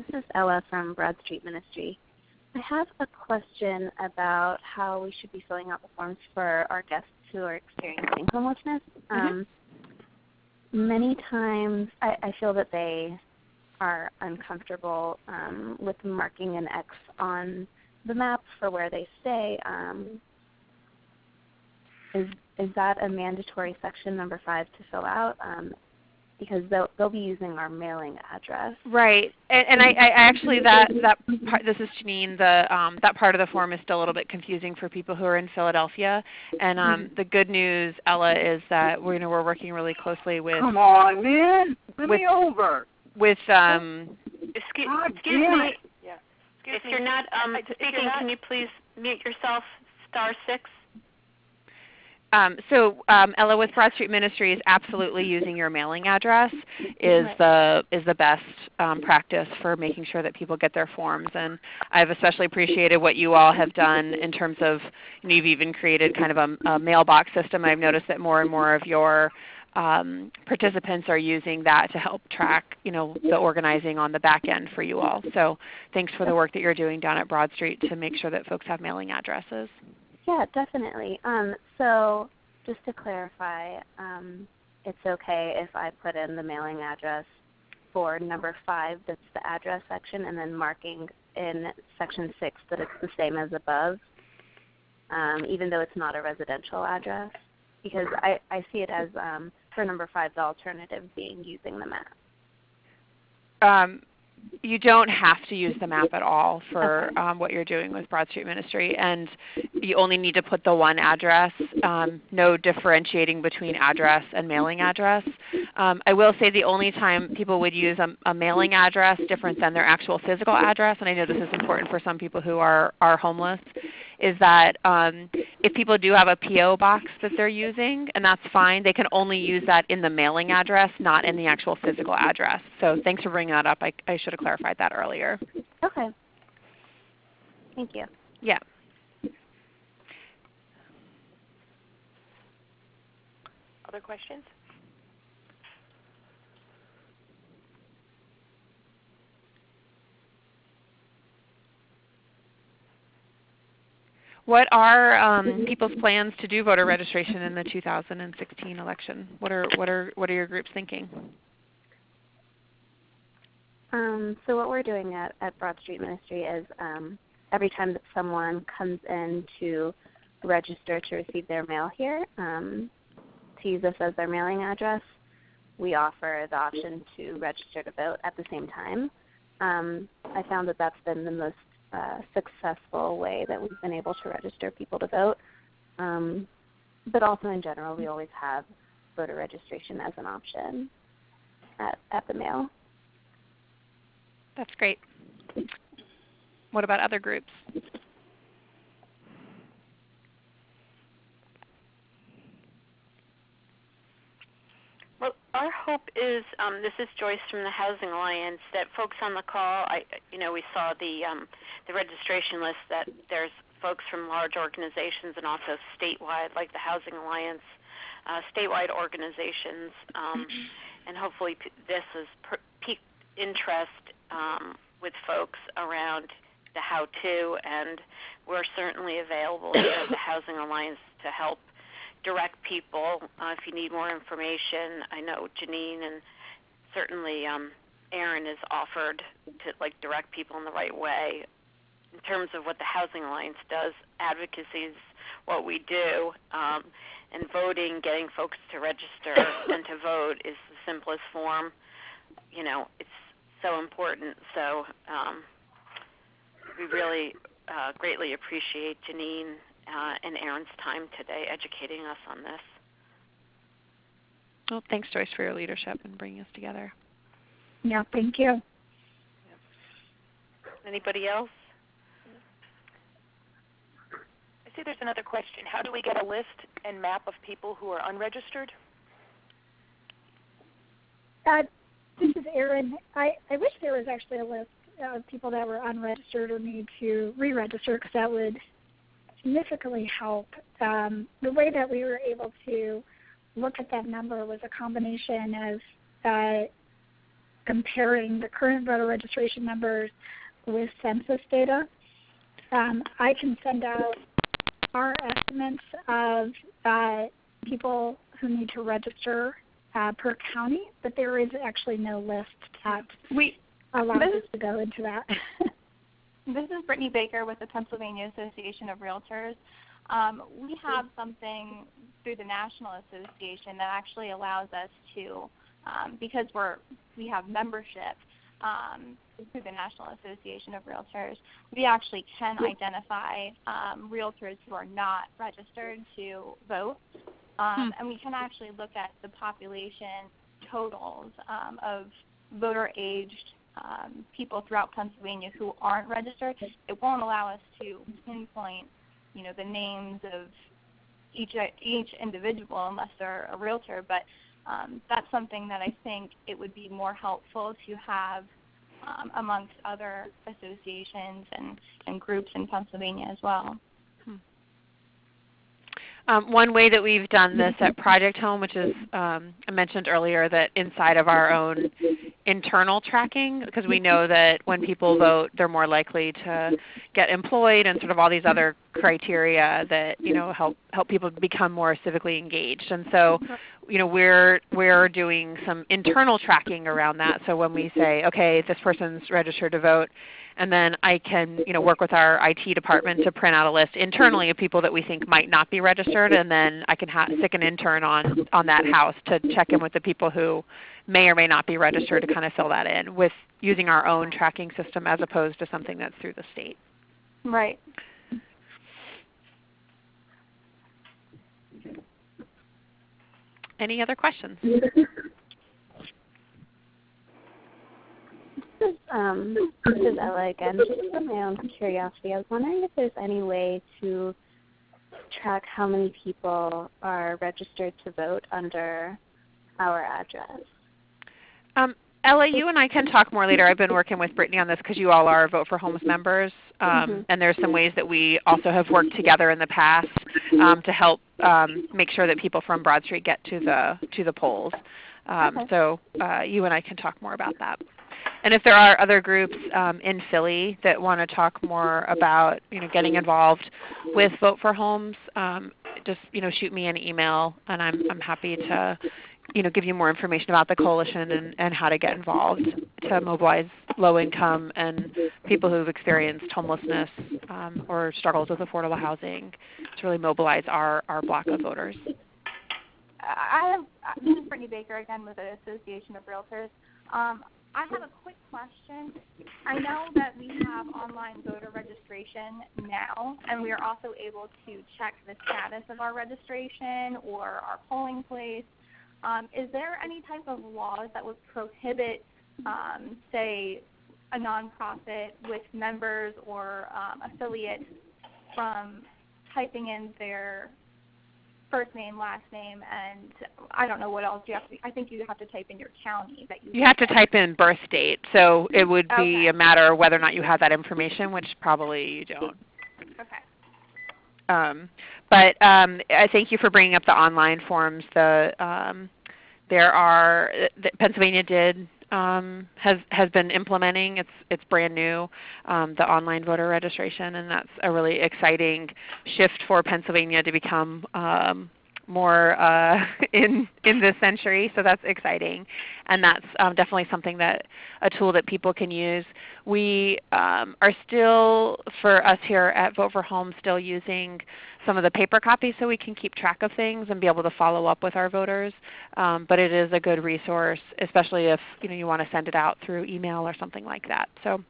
this is Ella from Broad Street Ministry. I have a question about how we should be filling out the forms for our guests who are experiencing homelessness. Many times I feel that they are uncomfortable with marking an X on the map for where they stay. Is that a mandatory section number 5 to fill out? Because they'll be using our mailing address. Right, and I actually that part, this is Jennine. That part of the form is still a little bit confusing for people who are in Philadelphia. And the good news, Ella, is that we're working really closely with. Come on, man, let me over. With Excuse me. Yeah. If you're not speaking, can you please mute yourself? *6? Ella, with Broad Street Ministries, absolutely using your mailing address is the best practice for making sure that people get their forms. And I've especially appreciated what you all have done in terms of, you've even created kind of a mailbox system. I've noticed that more and more of your participants are using that to help track, the organizing on the back end for you all. So thanks for the work that you're doing down at Broad Street to make sure that folks have mailing addresses. Yeah, definitely. So just to clarify, it's okay if I put in the mailing address for number 5, that's the address section, and then marking in section 6 that it's the same as above, even though it's not a residential address, because I see it as, for number 5, the alternative being using the map. You don't have to use the map at all for what you're doing with Broad Street Ministry, and you only need to put the one address, no differentiating between address and mailing address. I will say the only time people would use a mailing address different than their actual physical address, and I know this is important for some people who are homeless, is that if people do have a P.O. box that they're using, and that's fine, they can only use that in the mailing address, not in the actual physical address. So thanks for bringing that up. I should have clarified that earlier. Okay. Thank you. Yeah. Other questions? What are people's plans to do voter registration in the 2016 election? What are your groups thinking? So what we're doing at Broad Street Ministry is every time that someone comes in to register to receive their mail here, to use this as their mailing address, we offer the option to register to vote at the same time. I found that that's been the most successful way that we've been able to register people to vote. But also in general, we always have voter registration as an option at the mail. That's great. What about other groups? Well, our hope is, this is Joyce from the Housing Alliance, that folks on the call, we saw the registration list, that there's folks from large organizations and also statewide, like the Housing Alliance, statewide organizations, and hopefully this has piqued interest with folks around the how-to, and we're certainly available here at the Housing Alliance to help direct people if you need more information. I know Jennine and certainly Erin has offered to direct people in the right way. In terms of what the Housing Alliance does, advocacy is what we do, and voting, getting folks to register and to vote is the simplest form. It's so important. So we really greatly appreciate Jennine and Erin's time today educating us on this. Well, thanks, Joyce, for your leadership and bringing us together. Yeah, thank you. Anybody else? I see there's another question. How do we get a list and map of people who are unregistered? This is Erin. I wish there was actually a list of people that were unregistered or need to re-register, because that would significantly help. The way that we were able to look at that number was a combination of comparing the current voter registration numbers with census data. I can send out our estimates of people who need to register per county, but there is actually no list that allows us to go into that. This is Brittany Baker with the Pennsylvania Association of Realtors. We have something through the National Association that actually allows us to, because we have membership through the National Association of Realtors, we actually can identify realtors who are not registered to vote. And we can actually look at the population totals of voter-aged people throughout Pennsylvania who aren't registered. It won't allow us to pinpoint the names of each individual unless they're a realtor, but that's something that I think it would be more helpful to have amongst other associations and groups in Pennsylvania as well. One way that we've done this at Project H.O.M.E, which is, I mentioned earlier that inside of our own internal tracking, because we know that when people vote, they're more likely to get employed and sort of all these other criteria that help people become more civically engaged. And so, we're doing some internal tracking around that. So when we say, okay, this person's registered to vote, and then I can work with our IT department to print out a list internally of people that we think might not be registered, and then I can stick an intern on that house to check in with the people who may or may not be registered to kind of fill that in with using our own tracking system as opposed to something that's through the state. Right. Any other questions? This is Ella again. Just for my own curiosity, I was wondering if there's any way to track how many people are registered to vote under our address. Ella, you and I can talk more later. I've been working with Brittany on this because you all are Vote for Homes members, and there's some ways that we also have worked together in the past to help make sure that people from Broad Street get to the polls. So you and I can talk more about that. And if there are other groups in Philly that want to talk more about getting involved with Vote for Homes, just shoot me an email, and I'm happy to give you more information about the coalition and how to get involved to mobilize low-income and people who've experienced homelessness or struggles with affordable housing to really mobilize our block of voters. This is Brittany Baker again with the Association of Realtors. I have a quick question. I know that we have online voter registration now, and we are also able to check the status of our registration or our polling place. Is there any type of laws that would prohibit, say, a nonprofit with members or affiliates from typing in their first name, last name, and I don't know what else you have to. I think you have to type in your county that you have to type in birth date, so it would be a matter of whether or not you have that information, which probably you don't. Okay. But I thank you for bringing up the online forms. Pennsylvania has been implementing. It's brand new, the online voter registration, and that's a really exciting shift for Pennsylvania to become more in this century. So that's exciting, and that's definitely something a tool that people can use. We are still, for us here at Vote for Home, still using some of the paper copies so we can keep track of things and be able to follow up with our voters. But it is a good resource, especially if you want to send it out through email or something like that. So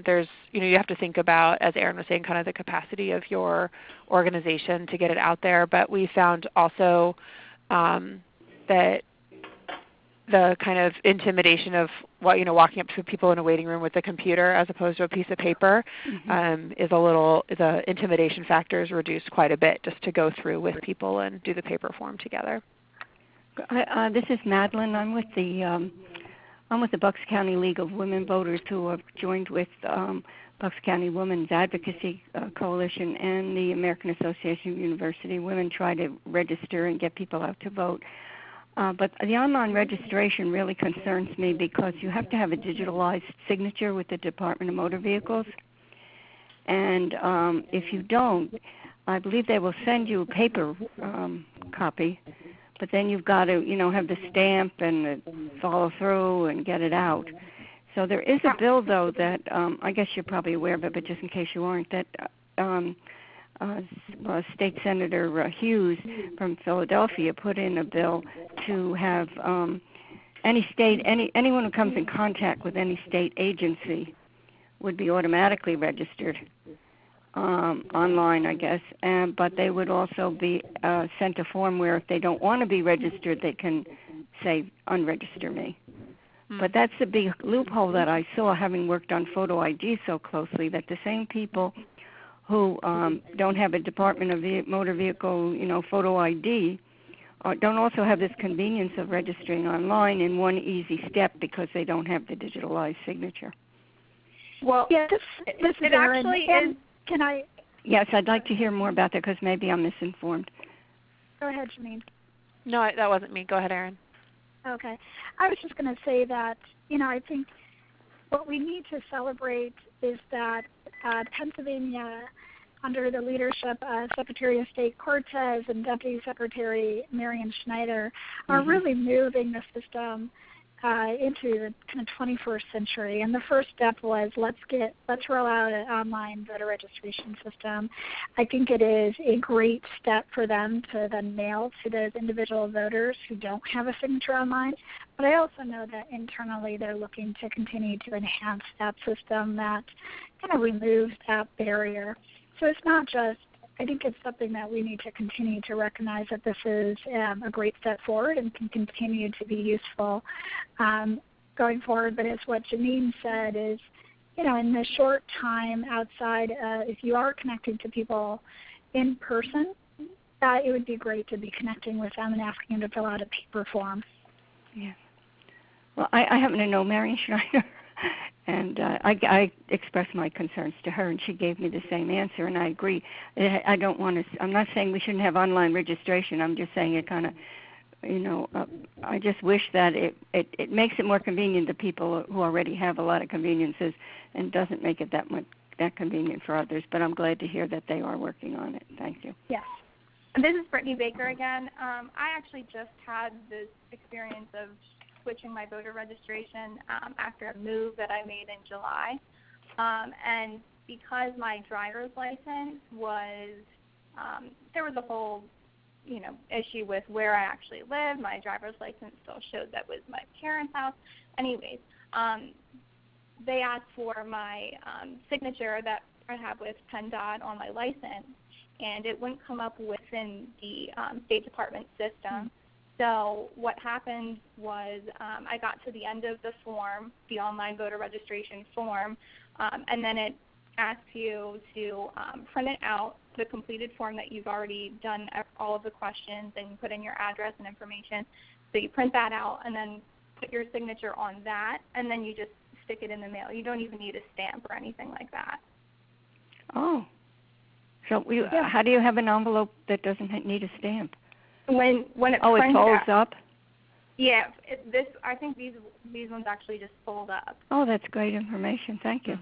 there's you have to think about, as Erin was saying, kind of the capacity of your organization to get it out there. But we found also that the kind of intimidation of walking up to people in a waiting room with a computer as opposed to a piece of paper the intimidation factor is reduced quite a bit just to go through with people and do the paper form together. This is Madeline. I'm with the Bucks County League of Women Voters, who have joined with Bucks County Women's Advocacy Coalition and the American Association of University Women try to register and get people out to vote. But the online registration really concerns me because you have to have a digitalized signature with the Department of Motor Vehicles. And if you don't, I believe they will send you a paper copy, but then you've got to, have the stamp and follow through and get it out. So there is a bill, though, that I guess you're probably aware of it, but just in case you aren't, that State Senator Hughes from Philadelphia put in a bill to have anyone who comes in contact with any state agency would be automatically registered online, I guess. But they would also be sent a form where if they don't want to be registered, they can say, unregister me. But that's the big loophole that I saw, having worked on photo ID so closely, that the same people who don't have a Department of Motor Vehicle, photo ID, don't also have this convenience of registering online in one easy step because they don't have the digitalized signature. Well, yes, this is Erin. Actually is. Can I? Yes, I'd like to hear more about that because maybe I'm misinformed. Go ahead, Jennine. No, that wasn't me. Go ahead, Erin. Okay. I was just going to say that, I think what we need to celebrate is that Pennsylvania, under the leadership of Secretary of State Cortez and Deputy Secretary Marion Schneider, are really moving the system into the kind of 21st century. And the first step was let's roll out an online voter registration system. I think it is a great step for them to then mail to those individual voters who don't have a signature online. But I also know that internally they're looking to continue to enhance that system that kind of removes that barrier. So it's not just, I think it's something that we need to continue to recognize that this is a great step forward and can continue to be useful going forward. But as what Jennine said is, in the short time outside, if you are connecting to people in person, it would be great to be connecting with them and asking them to fill out a paper form. Yeah. Well, I happen to know Marion Schneider. And I expressed my concerns to her, and she gave me the same answer, and I agree. I don't want to. I'm not saying we shouldn't have online registration. I'm just saying it kind of, I just wish that it makes it more convenient to people who already have a lot of conveniences, and doesn't make it that convenient for others. But I'm glad to hear that they are working on it. Thank you. Yes. This is Brittany Baker again. I actually just had this experience of switching my voter registration after a move that I made in July. And because my driver's license was, there was a whole, issue with where I actually lived. My driver's license still showed that was my parents' house. Anyways, they asked for my signature that I have with PennDOT on my license, and it wouldn't come up within the State Department system. So what happened was I got to the end of the form, the online voter registration form, and then it asks you to print it out, the completed form that you've already done all of the questions and put in your address and information. So you print that out and then put your signature on that, and then you just stick it in the mail. You don't even need a stamp or anything like that. Oh. So how do you have an envelope that doesn't need a stamp? When it it folds up? Yeah, I think these ones actually just fold up. Oh, that's great information. Thank you.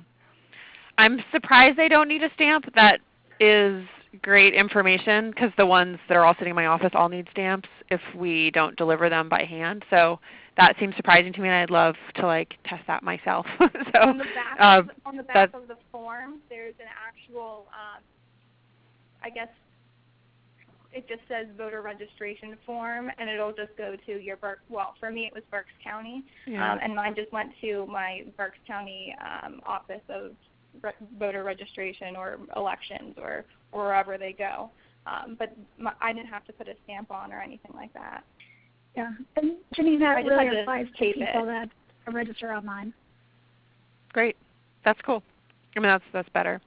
I'm surprised they don't need a stamp. That is great information because the ones that are all sitting in my office all need stamps if we don't deliver them by hand. So that seems surprising to me, and I'd love to test that myself. So on the back of the form, there's an actual, I guess, it just says voter registration form, and it'll just go to your for me it was Berks County, and mine just went to my Berks County office of voter registration or elections or wherever they go. But I didn't have to put a stamp on or anything like that. Yeah, and Jennine, that really applies to people that register online. Great, that's cool. I mean, that's better.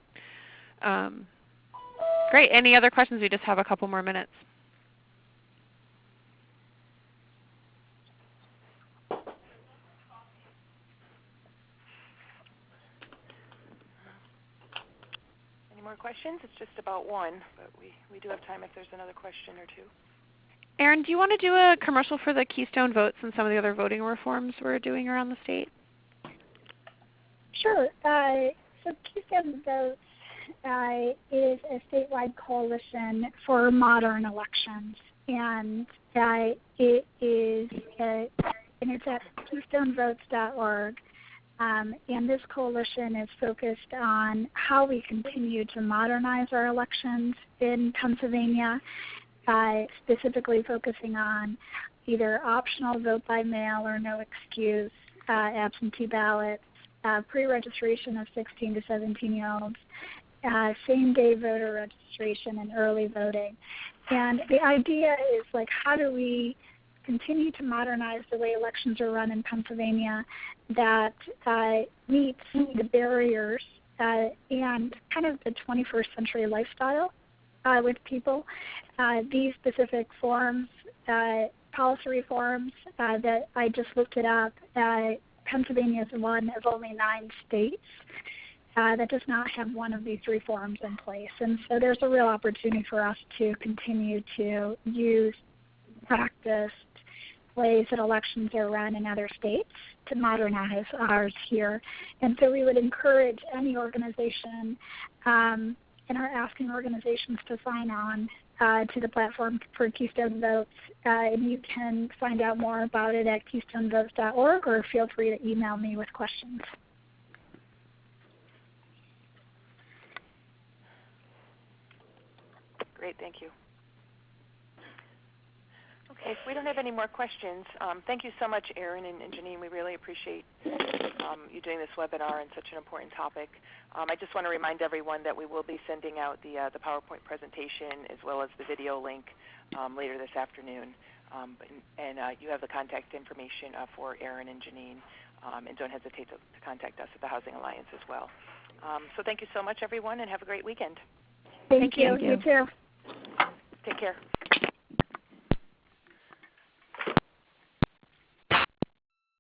Great. Any other questions? We just have a couple more minutes. Any more questions? It's just about one, but we do have time if there's another question or two. Erin, do you want to do a commercial for the Keystone Votes and some of the other voting reforms we're doing around the state? Sure. So Keystone Votes is a statewide coalition for modern elections, and it is and it's at keystonevotes.org. And this coalition is focused on how we continue to modernize our elections in Pennsylvania, specifically focusing on either optional vote by mail or no excuse absentee ballots, pre-registration of 16 to 17-year-olds, same-day voter registration, and early voting. And the idea is how do we continue to modernize the way elections are run in Pennsylvania that meets the barriers and kind of the 21st century lifestyle with people. These specific forms, policy reforms that I just looked it up, Pennsylvania is one of only 9 states that does not have one of these reforms in place. And so there's a real opportunity for us to continue to use practiced ways that elections are run in other states to modernize ours here. And so we would encourage any organization and are asking organizations to sign on to the platform for Keystone Votes. And you can find out more about it at keystonevotes.org, or feel free to email me with questions. Great, thank you. Okay, if we don't have any more questions, thank you so much, Erin and Jennine. We really appreciate you doing this webinar on such an important topic. I just want to remind everyone that we will be sending out the PowerPoint presentation as well as the video link later this afternoon. And you have the contact information for Erin and Jennine, and don't hesitate to contact us at the Housing Alliance as well. So thank you so much, everyone, and have a great weekend. Thank you. You too. Take care.